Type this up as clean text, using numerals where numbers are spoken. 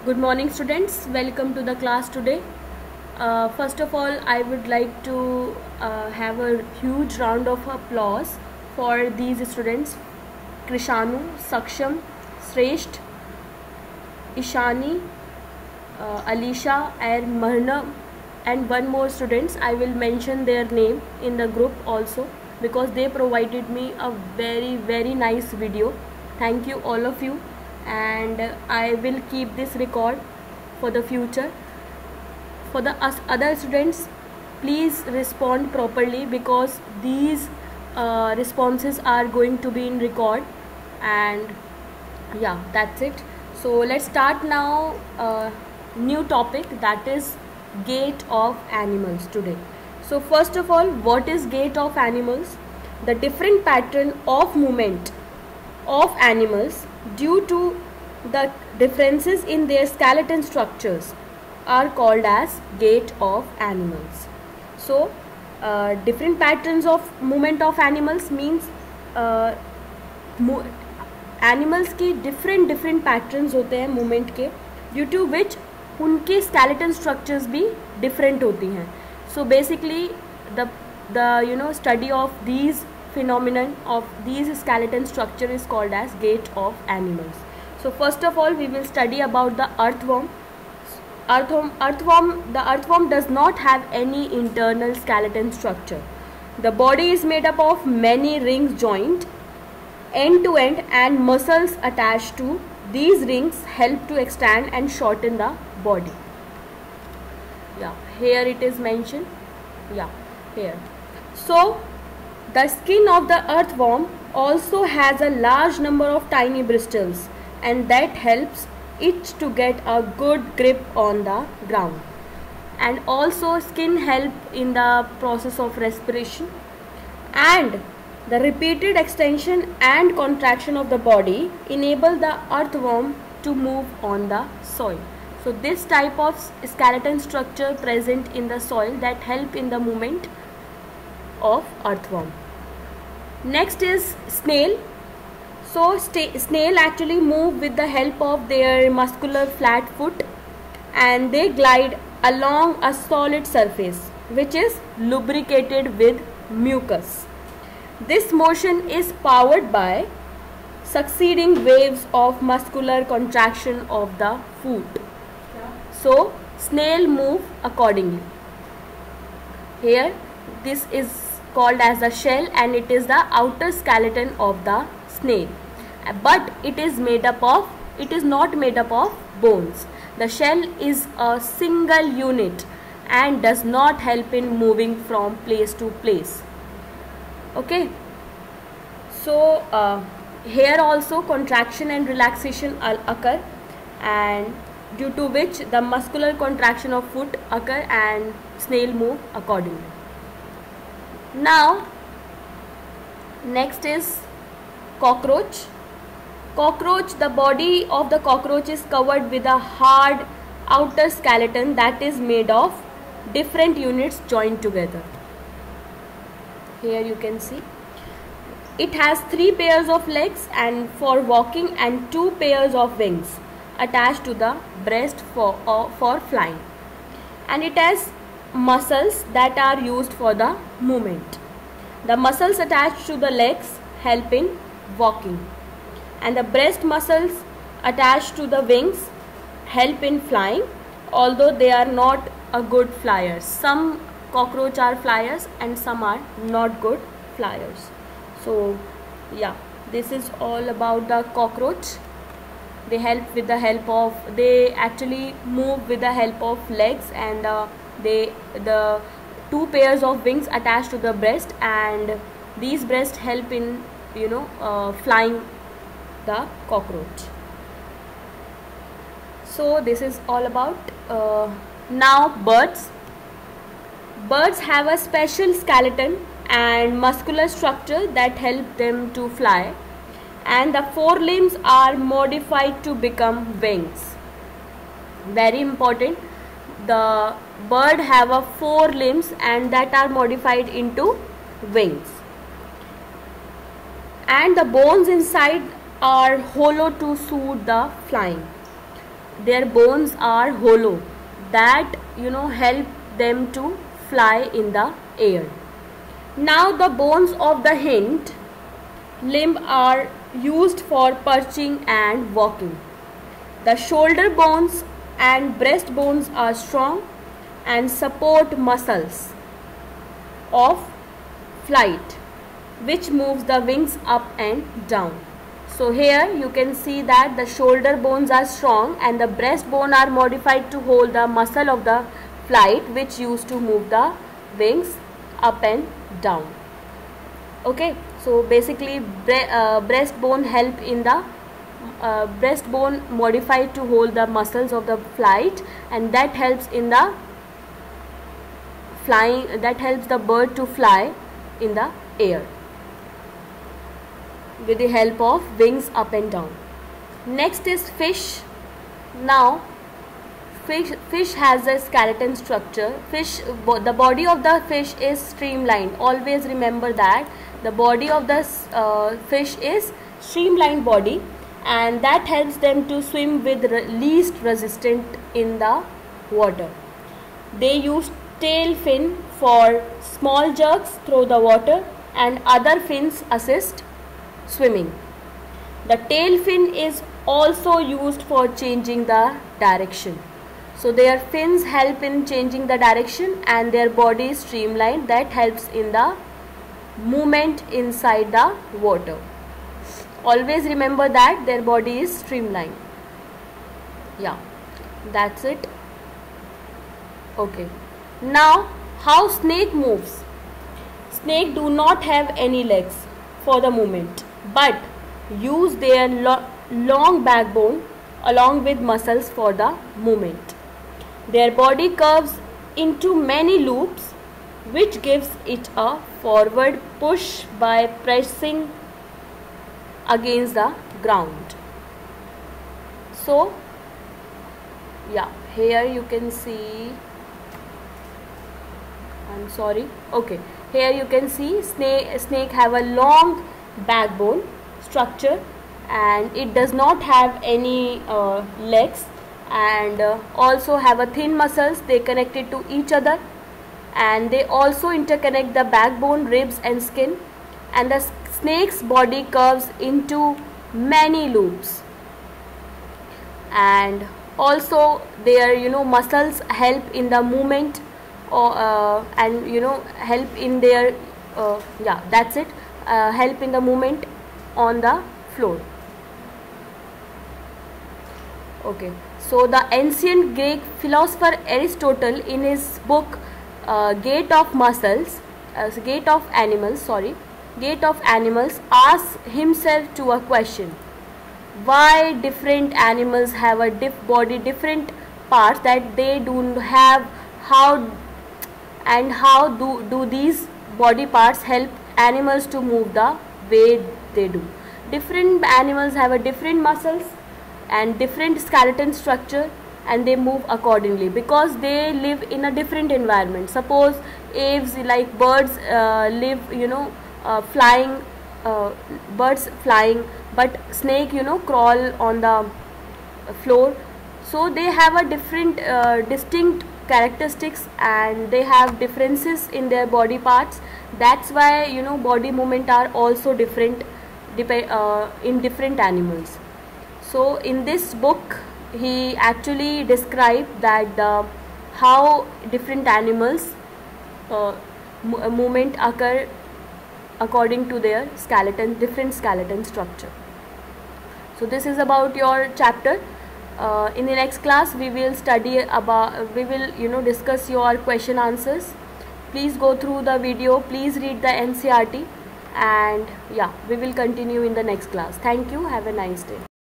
Good morning, students. Welcome to the class today. First of all, I would like to have a huge round of applause for these students: Krishanu, Saksham, Sresht, Ishani, Alisha, and Marna, and one more students. I will mention their name in the group also because they provided me a very nice video. Thank you all of you, and I will keep this record for the future. For the other students, please respond properly because these responses are going to be in record. And yeah, that's it. So let's start now. New topic, that is gait of animals today. So first of all, what is gait of animals? The different pattern of movement of animals due to the differences in their skeleton structures are called as gait of animals. So different patterns of movement of animals means animals के different patterns होते हैं movement के, due to विच उनके skeleton structures भी different होती हैं. So basically the study of these phenomenon of these skeleton structure is called as gait of animals. So first of all, we will study about the earthworm. The earthworm does not have any internal skeleton structure. The body is made up of many rings joined end to end, and muscles attached to these rings help to extend and shorten the body. Yeah, here it is mentioned. Yeah, here. So the skin of the earthworm also has a large number of tiny bristles, and that helps it to get a good grip on the ground. And also skin help in the process of respiration, and the repeated extension and contraction of the body enable the earthworm to move on the soil. So this type of skeleton structure present in the soil that help in the movement of earthworm. Next is snail. So snail actually move with the help of their muscular flat foot, and they glide along a solid surface which is lubricated with mucus. This motion is powered by succeeding waves of muscular contraction of the foot. So snail move accordingly. Here this is called as the shell, and it is the outer skeleton of the snail, but it is not made up of bones. The shell is a single unit and does not help in moving from place to place. Okay, so here also contraction and relaxation occur, and due to which the muscular contraction of foot occur and snail move accordingly. Now next is cockroach. The body of the cockroach is covered with a hard outer skeleton that is made of different units joined together. Here you can see it has 3 pairs of legs and for walking, and 2 pairs of wings attached to the breast for flying, and it has muscles that are used for the movement. The muscles attached to the legs help in walking, and the breast muscles attached to the wings help in flying, although they are not a good flyers. Some cockroach are flyers and some are not good flyers. So yeah, this is all about the cockroach. They actually move with the help of legs, and the 2 pairs of wings attached to the breast, and these breasts help in flying the cockroach. So this is all about. Now birds have a special skeleton and muscular structure that help them to fly, and the forelimbs are modified to become wings. Very important. The bird have a 4 limbs and that are modified into wings, and the bones inside are hollow to suit the flying. their bones are hollow, that help them to fly in the air. Now the bones of the hind limb are used for perching and walking. The shoulder bones and breast bones are strong and support muscles of flight, which moves the wings up and down. So here you can see that the shoulder bones are strong and the breast bone are modified to hold the muscle of the flight, which used to move the wings up and down. Okay, so basically breast bone help in the breast bone modified to hold the muscles of the flight, and that helps in the flying, that helps the bird to fly in the air with the help of wings up and down. Next is fish. Now fish has a skeleton structure. The body of the fish is streamlined. Always remember that the body of the fish is streamlined body, and that helps them to swim with least resistance in the water. They use tail fin for small jerks through the water, and other fins assist swimming. The tail fin is also used for changing the direction. So their fins help in changing the direction, and their body is streamlined, that helps in the movement inside the water. Always remember that their body is streamlined. Yeah, that's it. Okay, now how snake moves. Snake do not have any legs for the movement, but use their long backbone along with muscles for the movement. Their body curves into many loops, which gives it a forward push by pressing against the ground. So yeah, here you can see, I'm sorry, okay, here you can see snake have a long backbone structure, and it does not have any legs, and also have a thin muscles. They connected to each other, and they also interconnect the backbone, ribs and skin, and the snake's body curves into many loops, and also their muscles help in the movement, and help in their yeah, that's it, help in the movement on the floor. Okay, so the ancient Greek philosopher Aristotle, in his book Gait of Animals, asks himself to a question: why different animals have a body, different parts that they do have, how do these body parts help animals to move the way they do. Different animals have a different muscles and different skeleton structure, and they move accordingly because they live in a different environment. Suppose aves, like birds, live flying, birds flying, but snake crawl on the floor. So they have a different distinct characteristics, and they have differences in their body parts. That's why body movement are also different in different animals. So in this book he actually described that how different animals movement occur according to their different skeleton structure. So this is about your chapter. In the next class we will study about, we will discuss your question answers. Please go through the video, please read the NCERT, and yeah, we will continue in the next class. Thank you, have a nice day.